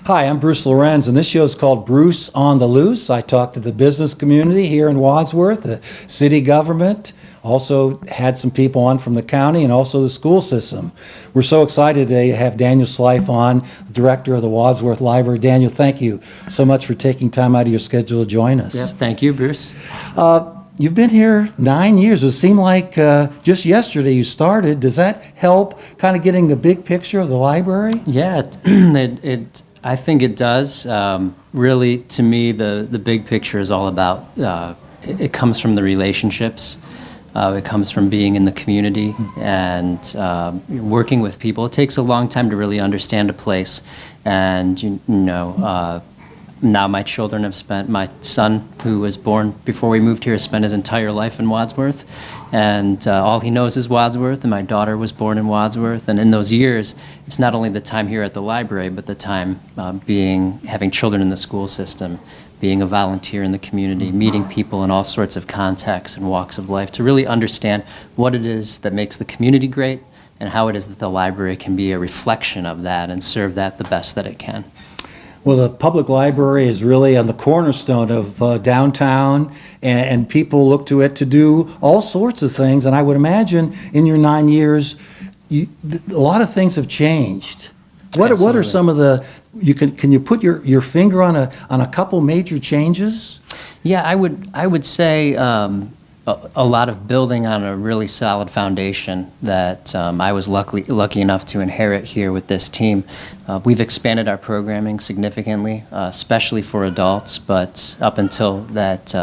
Hi, I'm Bruce Lorincz, and this show is called Bruce on the Loose. I talk to the business community here in Wadsworth, the city government, also had some people on from the county, and also the school system. We're so excited today to have Daniel Slife on, the director of the Wadsworth Library. Daniel, thank you so much for taking time out of your schedule to join us. Yeah, thank you, Bruce. You've been here 9 years. It seemed like just yesterday you started. Does that help kind of getting the big picture of the library? Yeah, I think it does. Really, to me, the big picture is all about, it comes from the relationships. It comes from being in the community and working with people. It takes a long time to really understand a place. And, now my children have spent, my son, who was born before we moved here, spent his entire life in Wadsworth. And all he knows is Wadsworth, and my daughter was born in Wadsworth. And in those years, it's not only the time here at the library, but the time having children in the school system, being a volunteer in the community, meeting people in all sorts of contexts and walks of life to really understand what it is that makes the community great and how it is that the library can be a reflection of that and serve that the best that it can. Well, the public library is really on the cornerstone of downtown, and people look to it to do all sorts of things. And I would imagine in your 9 years, a lot of things have changed. What are some of the, can you put your finger on a couple major changes? Yeah, I would say a lot of building on a really solid foundation that I was lucky enough to inherit here with this team. We've expanded our programming significantly, especially for adults, but up until that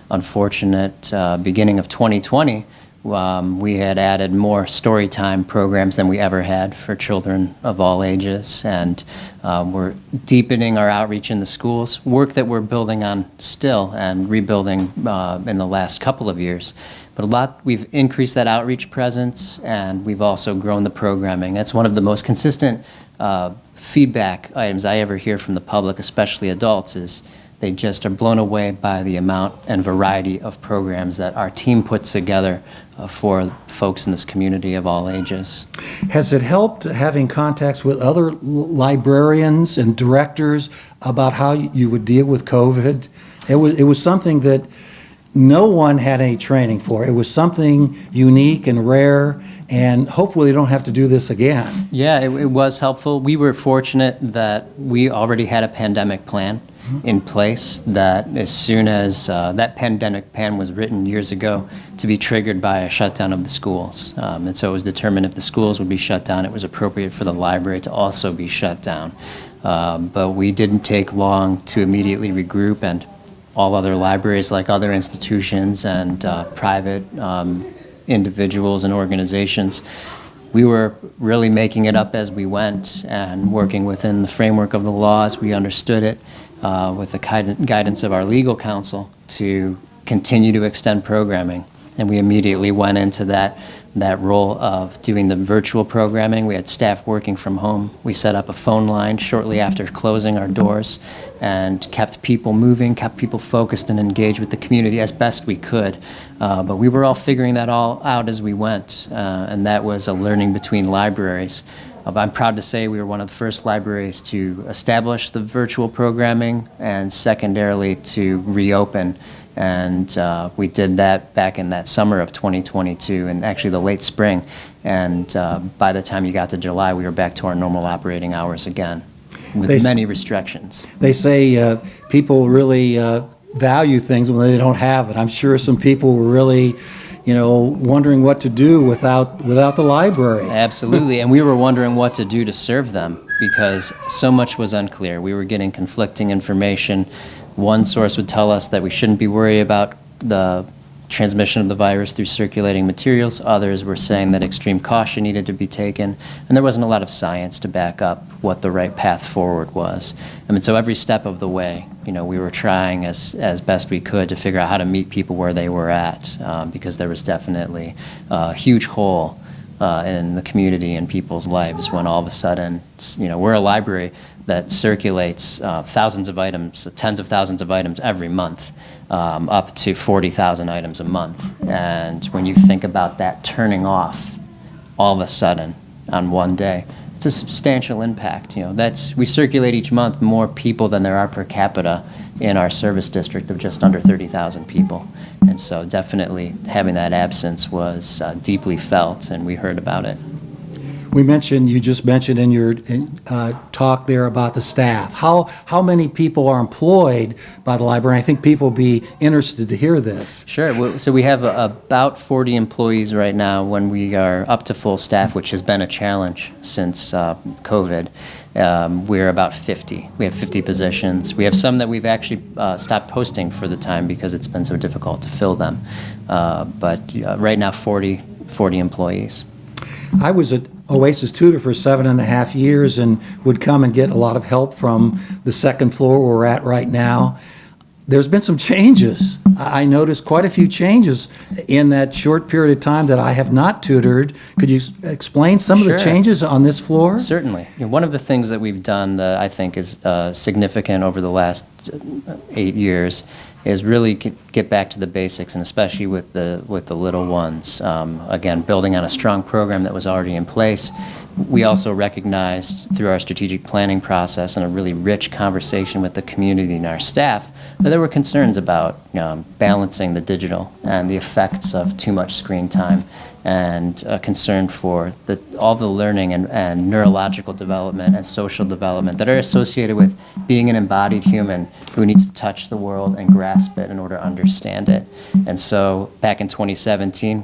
unfortunate beginning of 2020, we had added more story time programs than we ever had for children of all ages, and we're deepening our outreach in the schools, work that we're building on still and rebuilding in the last couple of years. But we've increased that outreach presence, and we've also grown the programming. That's one of the most consistent feedback items I ever hear from the public, especially adults, is they just are blown away by the amount and variety of programs that our team puts together for folks in this community of all ages. Has it helped having contacts with other librarians and directors about how you would deal with COVID? It was something that no one had any training for. It was something unique and rare, and hopefully you don't have to do this again. Yeah, it was helpful. We were fortunate that we already had a pandemic plan in place that as soon as that pandemic plan was written years ago to be triggered by a shutdown of the schools. And so it was determined if the schools would be shut down, it was appropriate for the library to also be shut down. But we didn't take long to immediately regroup, and all other libraries, like other institutions and private individuals and organizations, we were really making it up as we went and working within the framework of the laws. We understood it with the guidance of our legal counsel to continue to extend programming. And we immediately went into that role of doing the virtual programming. We had staff working from home. We set up a phone line shortly after closing our doors and kept people moving, kept people focused and engaged with the community as best we could. But we were all figuring that all out as we went, and that was a learning between libraries. I'm proud to say we were one of the first libraries to establish the virtual programming and secondarily to reopen. And we did that back in that summer of 2022 and actually the late spring. And by the time you got to July, we were back to our normal operating hours again with many restrictions. They say people really value things when they don't have it. I'm sure some people were really wondering what to do without the library. Absolutely, and we were wondering what to do to serve them because so much was unclear. We were getting conflicting information. One source would tell us that we shouldn't be worried about the transmission of the virus through circulating materials. Others were saying that extreme caution needed to be taken, and there wasn't a lot of science to back up what the right path forward was. So every step of the way, we were trying as best we could to figure out how to meet people where they were at, because there was definitely a huge hole in the community and people's lives when all of a sudden, we're a library that circulates thousands of items, tens of thousands of items every month, up to 40,000 items a month. And when you think about that turning off all of a sudden on one day, it's a substantial impact. We circulate each month more people than there are per capita in our service district of just under 30,000 people. And so definitely having that absence was deeply felt, and we heard about it. You just mentioned in your talk there about the staff. How many people are employed by the library? I think people will be interested to hear this. Sure. So we have about 40 employees right now when we are up to full staff, which has been a challenge since COVID. We're about 50. We have 50 positions. We have some that we've actually stopped posting for the time because it's been so difficult to fill them. But right now, 40 employees. I was an Oasis tutor for 7.5 years and would come and get a lot of help from the second floor where we're at right now. There's been some changes. I noticed quite a few changes in that short period of time that I have not tutored. Could you explain some of the changes on this floor? Certainly. One of the things that we've done that I think is significant over the last 8 years is really get back to the basics, and especially with the little ones. Again, building on a strong program that was already in place. We also recognized through our strategic planning process and a really rich conversation with the community and our staff that there were concerns about balancing the digital and the effects of too much screen time, and a concern for all the learning and neurological development and social development that are associated with being an embodied human who needs to touch the world and grasp it in order to understand it. And so back in 2017,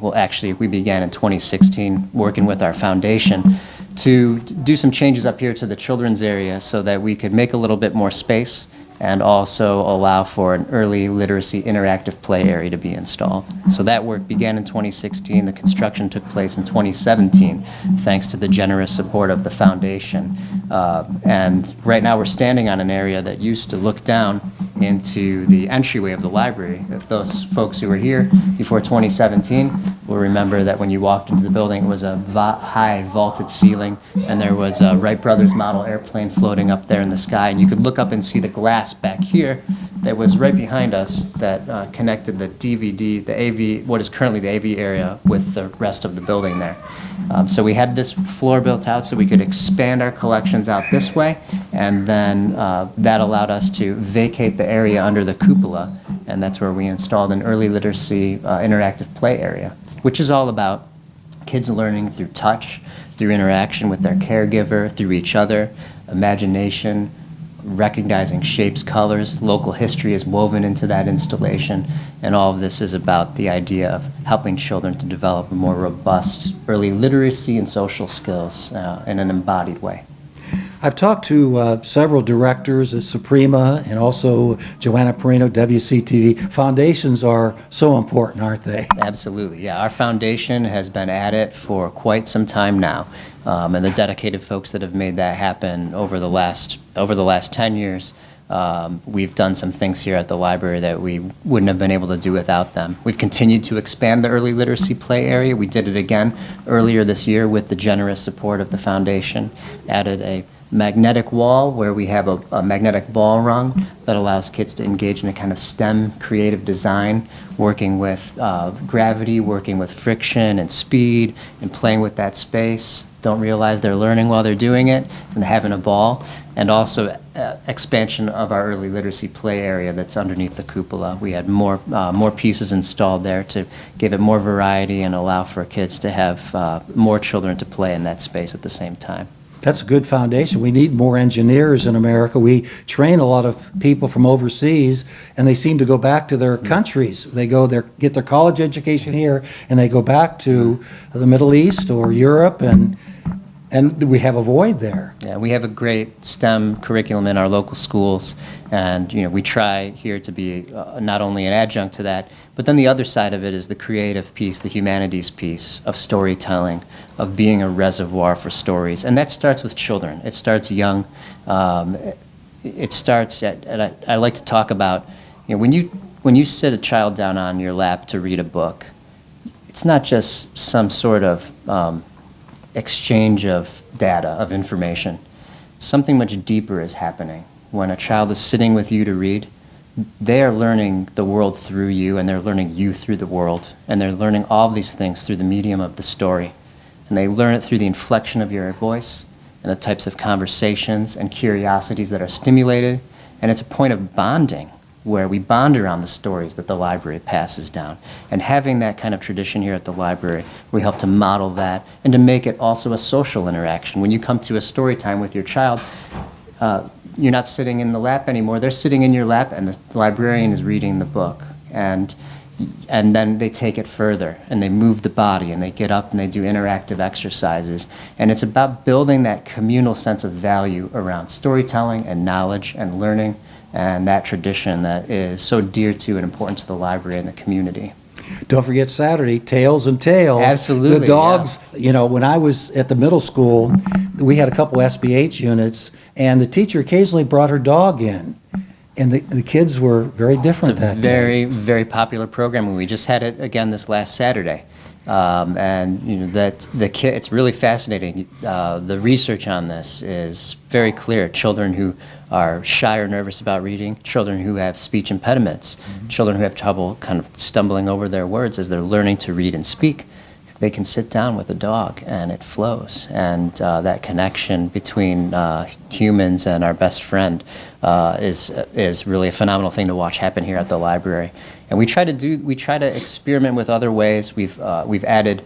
we began in 2016 working with our foundation to do some changes up here to the children's area so that we could make a little bit more space and also allow for an early literacy interactive play area to be installed. So that work began in 2016. The construction took place in 2017, thanks to the generous support of the foundation. And right now we're standing on an area that used to look down into the entryway of the library. If those folks who were here before 2017 will remember that when you walked into the building, it was a high vaulted ceiling, and there was a Wright Brothers model airplane floating up there in the sky, and you could look up and see the glass back here that was right behind us that connected the DVD, the AV, what is currently the AV area, with the rest of the building there. So we had this floor built out so we could expand our collections out this way, and then that allowed us to vacate the area under the cupola, and that's where we installed an early literacy interactive play area, which is all about kids learning through touch, through interaction with their caregiver, through each other, imagination, recognizing shapes, colors. Local history is woven into that installation, and all of this is about the idea of helping children to develop a more robust early literacy and social skills in an embodied way. I've talked to several directors at Suprema and also Joanna Perino, WCTV. Foundations are so important, aren't they? Absolutely, yeah. Our foundation has been at it for quite some time now. And the dedicated folks that have made that happen over the last 10 years, we've done some things here at the library that we wouldn't have been able to do without them. We've continued to expand the early literacy play area. We did it again earlier this year with the generous support of the foundation, added a magnetic wall where we have a magnetic ball rung that allows kids to engage in a kind of STEM creative design, working with gravity, working with friction and speed, and playing with that space. Don't realize they're learning while they're doing it and having a ball. And also expansion of our early literacy play area that's underneath the cupola. We had more pieces installed there to give it more variety and allow for kids to have more children to play in that space at the same time. That's a good foundation. We need more engineers in America. We train a lot of people from overseas, and they seem to go back to their countries. They go there, get their college education here, and they go back to the Middle East or Europe, and we have a void there. Yeah, we have a great STEM curriculum in our local schools, and we try here to be not only an adjunct to that, but then the other side of it is the creative piece, the humanities piece of storytelling, of being a reservoir for stories. And that starts with children. It starts young. It starts and I like to talk about, when you sit a child down on your lap to read a book, it's not just some sort of exchange of data, of information. Something much deeper is happening. When a child is sitting with you to read, they are learning the world through you, and they're learning you through the world, and they're learning all of these things through the medium of the story. And they learn it through the inflection of your voice, and the types of conversations and curiosities that are stimulated. And it's a point of bonding, where we bond around the stories that the library passes down. And having that kind of tradition here at the library, we help to model that and to make it also a social interaction. When you come to a story time with your child, you're not sitting in the lap anymore. They're sitting in your lap, and the librarian is reading the book. And then they take it further, and they move the body, and they get up, and they do interactive exercises. And it's about building that communal sense of value around storytelling and knowledge and learning, and that tradition that is so dear to and important to the library and the community. Don't forget Saturday, Tails and Tales. Absolutely, The dogs, you know, when I was at the middle school, we had a couple SBH units, and the teacher occasionally brought her dog in. And the kids were very different that day. Very, very popular program, and we just had it again this last Saturday. And you know that it's really fascinating. The research on this is very clear. Children who are shy or nervous about reading, children who have speech impediments, children who have trouble kind of stumbling over their words as they're learning to read and speak, they can sit down with a dog and it flows. And that connection between humans and our best friend is really a phenomenal thing to watch happen here at the library. And we try to experiment with other ways. We've added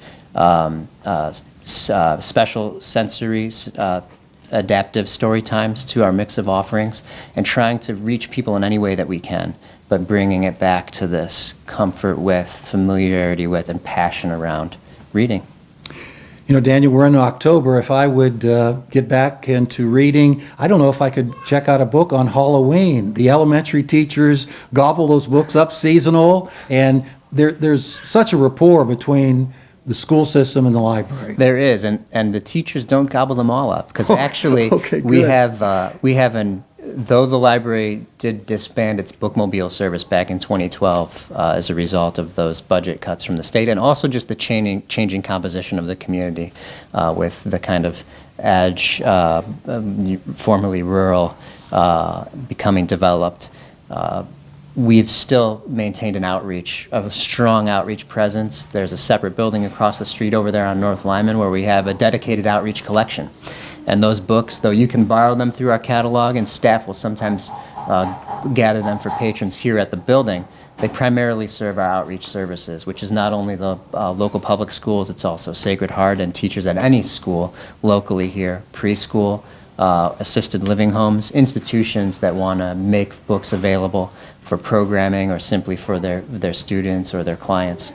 special sensory adaptive story times to our mix of offerings, and trying to reach people in any way that we can, but bringing it back to this comfort with, familiarity with, and passion around reading. You know, Daniel, we're in October. If I would get back into reading, I don't know if I could check out a book on Halloween. The elementary teachers gobble those books up seasonal, and there's such a rapport between the school system and the library. There is, and the teachers don't gobble them all up, because actually we have though the library did disband its bookmobile service back in 2012 as a result of those budget cuts from the state, and also just the changing composition of the community with the kind of edge, formerly rural, becoming developed. We've still maintained a strong outreach presence. There's a separate building across the street over there on North Lyman where we have a dedicated outreach collection. And those books, though you can borrow them through our catalog, and staff will sometimes gather them for patrons here at the building, they primarily serve our outreach services, which is not only the local public schools, it's also Sacred Heart and teachers at any school locally here, preschool, assisted living homes, institutions that want to make books available for programming or simply for their students or their clients.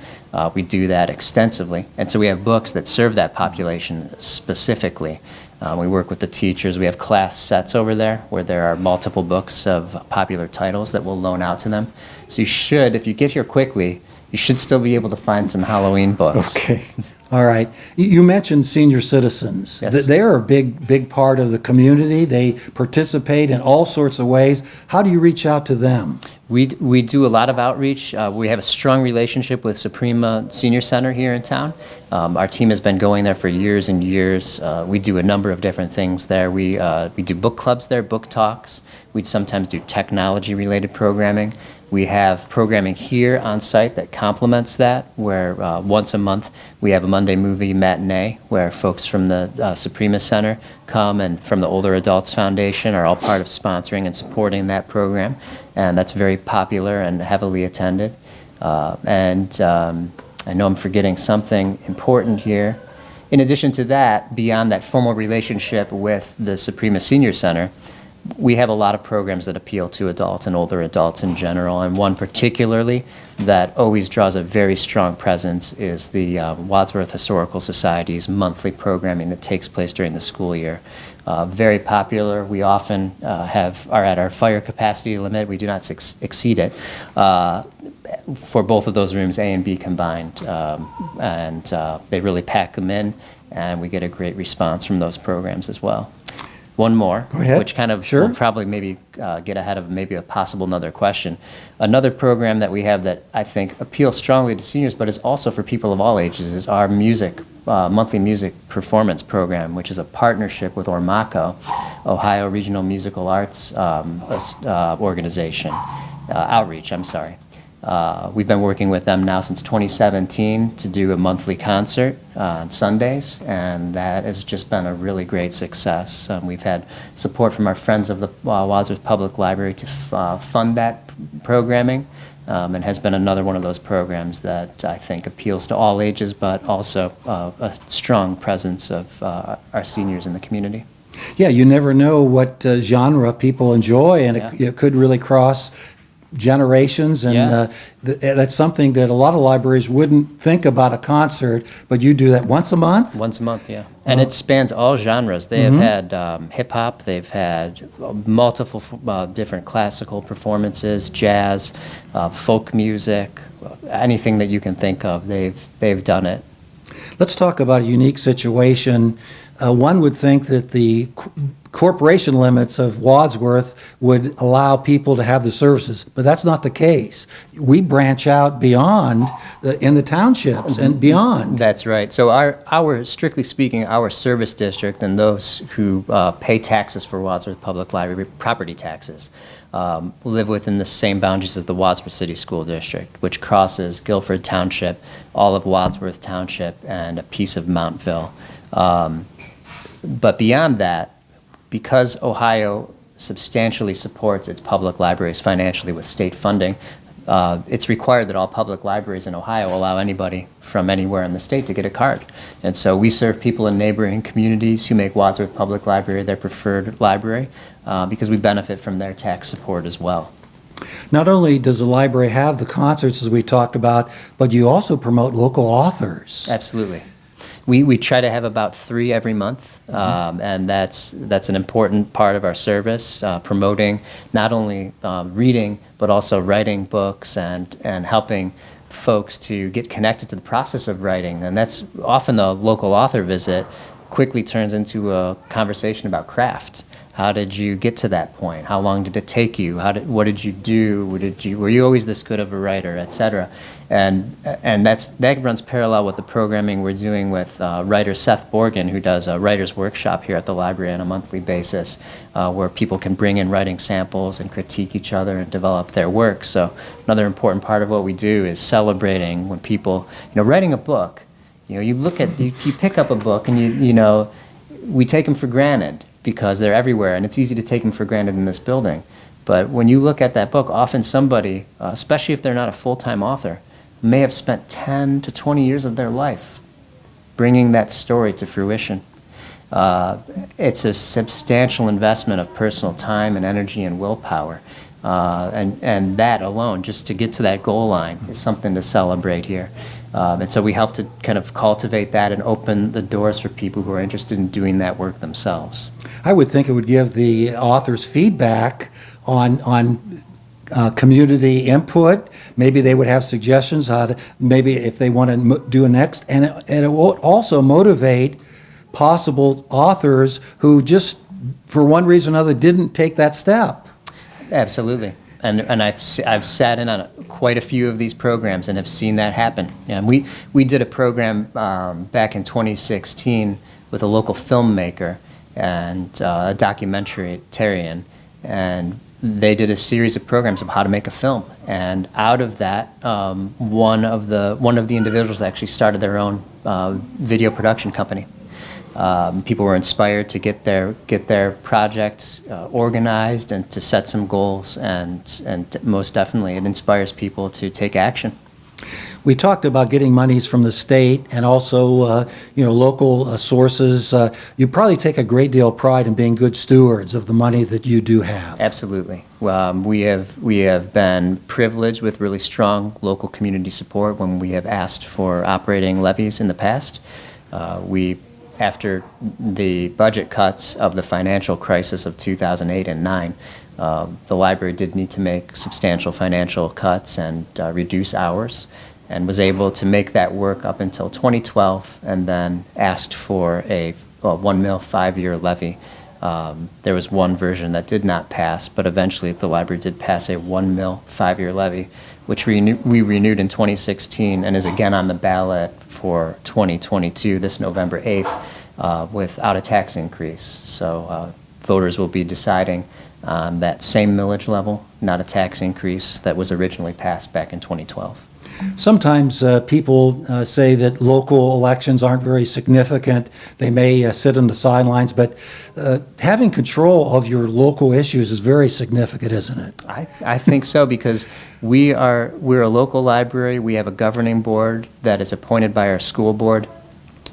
We do that extensively. And so we have books that serve that population specifically. We work with the teachers. We have class sets over there where there are multiple books of popular titles that we'll loan out to them. So you should, if you get here quickly, you should still be able to find some Halloween books. Okay. All right. You mentioned senior citizens. Yes. They're a big part of the community. They participate in all sorts of ways. How do you reach out to them? We do a lot of outreach. We have a strong relationship with Suprema Senior Center here in town. Our team has been going there for years and years. We do a number of different things there. We do book clubs there, book talks. We sometimes do technology-related programming. We have programming here on site that complements that, where once a month we have a Monday movie matinee where folks from the Suprema Center come, and from the Older Adults Foundation are all part of sponsoring and supporting that program. And that's very popular and heavily attended. I know I'm forgetting something important here. In addition to that, beyond that formal relationship with the Suprema Senior Center, we have a lot of programs that appeal to adults and older adults in general, and one particularly that always draws a very strong presence is the Wadsworth Historical Society's monthly programming that takes place during the school year. Very popular. We often are at our fire capacity limit. We do not exceed it for both of those rooms, A and B combined, they really pack them in, and we get a great response from those programs as well. One more, which kind of will probably maybe get ahead of maybe a possible another question. Another program that we have that I think appeals strongly to seniors, but is also for people of all ages, is our monthly music performance program, which is a partnership with Ormaco, Ohio Regional Musical Arts Organization, outreach, I'm sorry. We've been working with them now since 2017 to do a monthly concert on Sundays, and that has just been a really great success. We've had support from our friends of the Wadsworth Public Library to fund that programming, and has been another one of those programs that I think appeals to all ages, but also a strong presence of our seniors in the community. Yeah, you never know what genre people enjoy, and it could really cross generations, and that's something that a lot of libraries wouldn't think about a concert, but you do that once a month? Once a month, yeah. And it spans all genres. They have had hip-hop, they've had multiple different classical performances, jazz, folk music, anything that you can think of, they've done it. Let's talk about a unique situation. One would think that the corporation limits of Wadsworth would allow people to have the services, but that's not the case. We branch out beyond in the townships and beyond. That's right. So our strictly speaking, our service district and those who pay taxes for Wadsworth Public Library, property taxes, live within the same boundaries as the Wadsworth City School District, which crosses Guilford Township, all of Wadsworth Township, and a piece of Mountville. But beyond that, because Ohio substantially supports its public libraries financially with state funding, it's required that all public libraries in Ohio allow anybody from anywhere in the state to get a card. And so we serve people in neighboring communities who make Wadsworth Public Library their preferred library because we benefit from their tax support as well. Not only does the library have the concerts, as we talked about, but you also promote local authors. Absolutely. We try to have about 3 every month, and that's an important part of our service, promoting not only reading, but also writing books and helping folks to get connected to the process of writing. And that's often the local author visit quickly turns into a conversation about craft. How did you get to that point? How long did it take you? What did you do? Were you always this good of a writer, et cetera? And that runs parallel with the programming we're doing with writer Seth Borgen, who does a writer's workshop here at the library on a monthly basis, where people can bring in writing samples and critique each other and develop their work. So another important part of what we do is celebrating when people, writing a book. You pick up a book and we take them for granted because they're everywhere, and it's easy to take them for granted in this building. But when you look at that book, often somebody, especially if they're not a full-time author, may have spent 10 to 20 years of their life bringing that story to fruition. It's a substantial investment of personal time and energy and willpower. And that alone, just to get to that goal line, is something to celebrate here. And so we help to kind of cultivate that and open the doors for people who are interested in doing that work themselves. I would think it would give the authors feedback on community input. Maybe they would have suggestions how to, maybe if they want to do a next, and it will also motivate possible authors who just, for one reason or another, didn't take that step. Absolutely. And I've sat in on quite a few of these programs and have seen that happen. And we did a program back in 2016 with a local filmmaker and a documentarian, and they did a series of programs of how to make a film. And out of that, one of the individuals actually started their own video production company. People were inspired to get their projects organized and to set some goals, and most definitely it inspires people to take action. We talked about getting monies from the state and also local sources. You probably take a great deal of pride in being good stewards of the money that you do have. Absolutely. We have been privileged with really strong local community support when we have asked for operating levies in the past. After the budget cuts of the financial crisis of 2008 and 9, the library did need to make substantial financial cuts and reduce hours, and was able to make that work up until 2012, and then asked for a $1 million 5-year levy. There was one version that did not pass, but eventually the library did pass a $1 million 5-year levy, which we renewed in 2016 and is again on the ballot for 2022, this November 8th, without a tax increase. So voters will be deciding on that same millage level, not a tax increase that was originally passed back in 2012. Sometimes people say that local elections aren't very significant. They may sit on the sidelines, but having control of your local issues is very significant, isn't it? I think so, because we're a local library. We have a governing board that is appointed by our school board.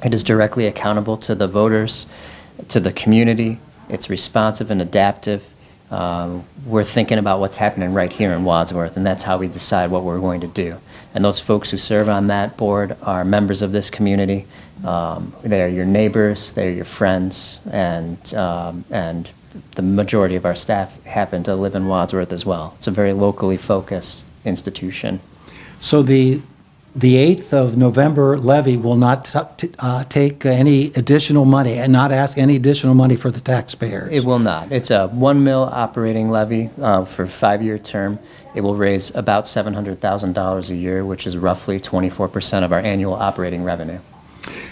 It is directly accountable to the voters, to the community. It's responsive and adaptive. We're thinking about what's happening right here in Wadsworth, and that's how we decide what we're going to do. And those folks who serve on that board are members of this community. They are your neighbors, they're your friends, and the majority of our staff happen to live in Wadsworth as well. It's a very locally focused institution. So the 8th of November levy will not take any additional money and not ask any additional money for the taxpayers. It will not. It's a 1 mil operating levy for a 5-year term. It will raise about $700,000 a year, which is roughly 24% of our annual operating revenue.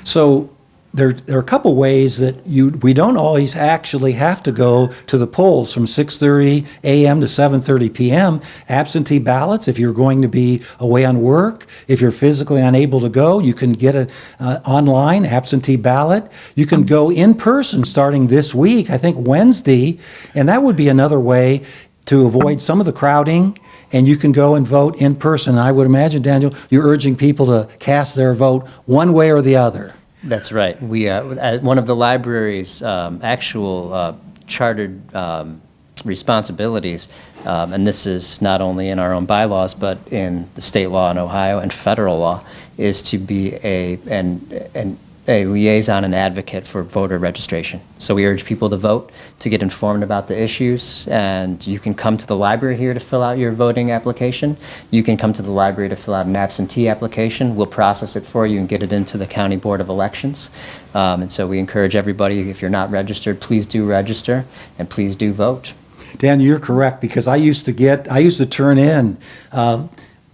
So there are a couple ways that we don't always actually have to go to the polls from 6:30 a.m. to 7:30 p.m. Absentee ballots, if you're going to be away on work, if you're physically unable to go, you can get an online absentee ballot. You can go in person starting this week, I think Wednesday, and that would be another way to avoid some of the crowding, and you can go and vote in person. I would imagine, Daniel, you're urging people to cast their vote one way or the other. That's right. We one of the library's actual chartered responsibilities, and this is not only in our own bylaws but in the state law in Ohio and federal law, is to be a liaison and advocate for voter registration. So we urge people to vote, to get informed about the issues, and you can come to the library here to fill out your voting application. You can come to the library to fill out an absentee application. We'll process it for you and get it into the County Board of Elections. And so we encourage everybody, if you're not registered, please do register and please do vote. Dan, you're correct, because I used to turn in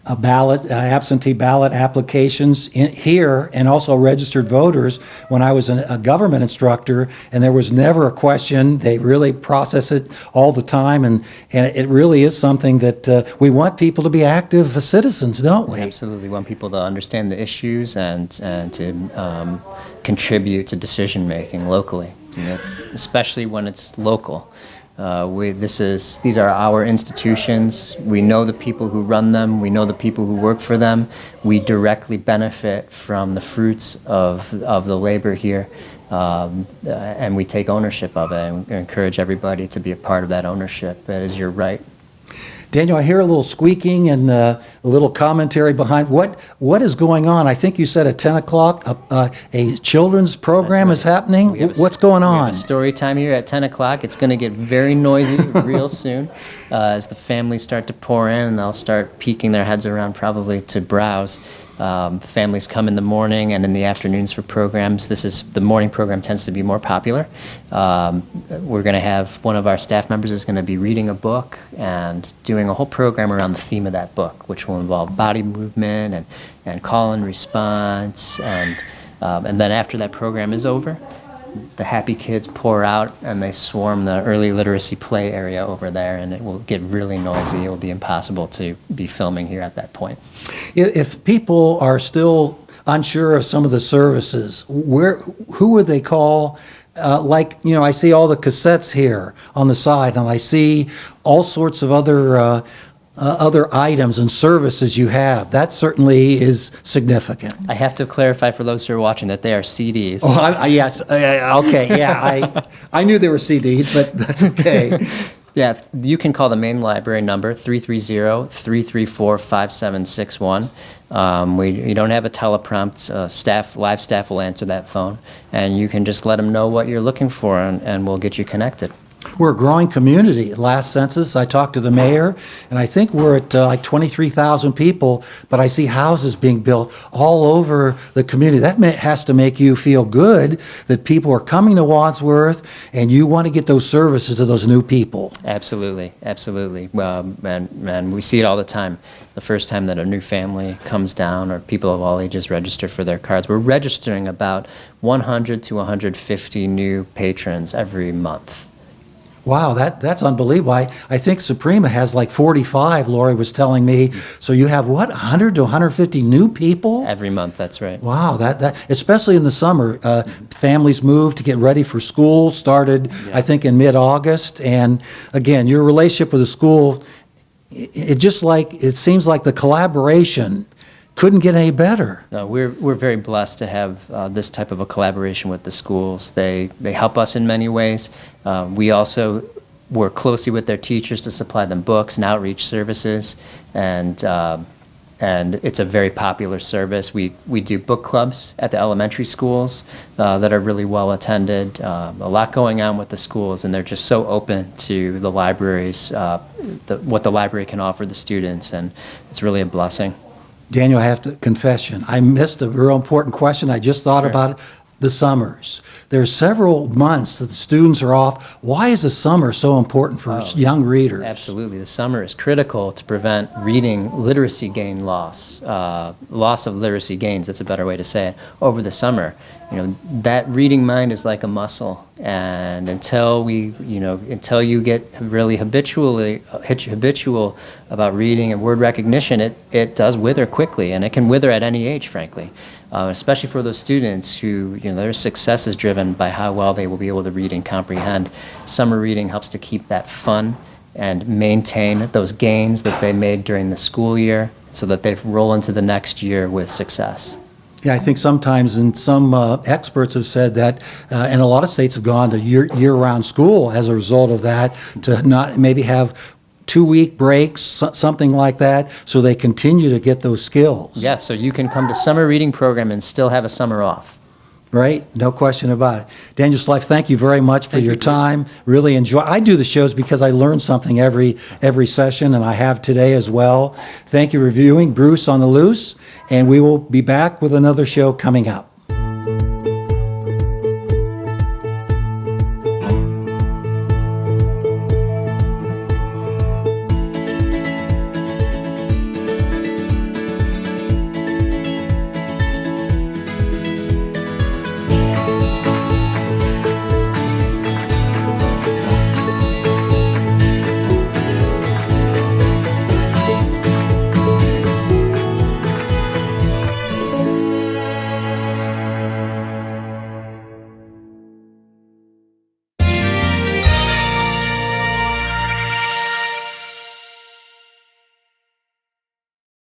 a ballot, absentee ballot applications here, and also registered voters when I was a government instructor, and there was never a question. They really process it all the time, and it really is something that we want people to be active citizens, don't we? Absolutely. We want people to understand the issues and to contribute to decision making locally, especially when it's local. These are our institutions. We know the people who run them. We know the people who work for them. We directly benefit from the fruits of the labor here, and we take ownership of it, and encourage everybody to be a part of that ownership. That is your right. Daniel, I hear a little squeaking and a little commentary behind. What is going on? I think you said at 10 o'clock a children's program is happening. What's going on? We have a story time here at 10 o'clock. It's going to get very noisy real soon as the families start to pour in, and they'll start peeking their heads around probably to browse. Families come in the morning and in the afternoons for programs. The morning program tends to be more popular. We're going to have one of our staff members is going to be reading a book and doing a whole program around the theme of that book, which will involve body movement and call and response. And then after that program is over, the happy kids pour out and they swarm the early literacy play area over there, and it will get really noisy. It will be impossible to be filming here at that point. If people are still unsure of some of the services, who would they call? I see all the cassettes here on the side, and I see all sorts of other items and services you have. That certainly is significant. I have to clarify for those who are watching that they are CDs. Oh, yes. Okay. Yeah. I knew they were CDs, but that's okay. Yeah, you can call the main library number, 330-334-5761. You don't have a teleprompt. Live staff will answer that phone, and you can just let them know what you're looking for, and we'll get you connected. We're a growing community. Last census, I talked to the mayor, and I think we're at like 23,000 people, but I see houses being built all over the community. That has to make you feel good that people are coming to Wadsworth, and you want to get those services to those new people. Absolutely, absolutely. And we see it all the time. The first time that a new family comes down, or people of all ages register for their cards, we're registering about 100 to 150 new patrons every month. Wow, that's unbelievable. I think Suprema has like 45, Lori was telling me. So you have what, 100 to 150 new people? Every month, that's right. Wow, that especially in the summer, families move to get ready for school, started, I think, in mid-August. And again, your relationship with the school, it seems like the collaboration couldn't get any better. No, we're very blessed to have this type of a collaboration with the schools. They help us in many ways. We also work closely with their teachers to supply them books and outreach services, and it's a very popular service. We do book clubs at the elementary schools that are really well attended. A lot going on with the schools, and they're just so open to the libraries, what the library can offer the students, and it's really a blessing. Daniel, I have to confession, I missed a real important question. I just thought about it. The summers. There's several months that the students are off. Why is the summer so important for young readers? Absolutely. The summer is critical to prevent reading literacy gain loss, loss of literacy gains, that's a better way to say it, over the summer. That reading mind is like a muscle, and until you get really habitual about reading and word recognition, it does wither quickly, and it can wither at any age, frankly. Especially for those students who, their success is driven by how well they will be able to read and comprehend. Summer reading helps to keep that fun and maintain those gains that they made during the school year so that they roll into the next year with success. Yeah, I think sometimes, and some experts have said that, and a lot of states have gone to year-round school as a result of that, to not maybe have 2-week breaks, something like that, so they continue to get those skills. Yeah, so you can come to summer reading program and still have a summer off. Right? No question about it. Daniel Slife, thank you very much for your time. Really enjoy. I do the shows because I learn something every session, and I have today as well. Thank you for reviewing Bruce on the Loose, and we will be back with another show coming up.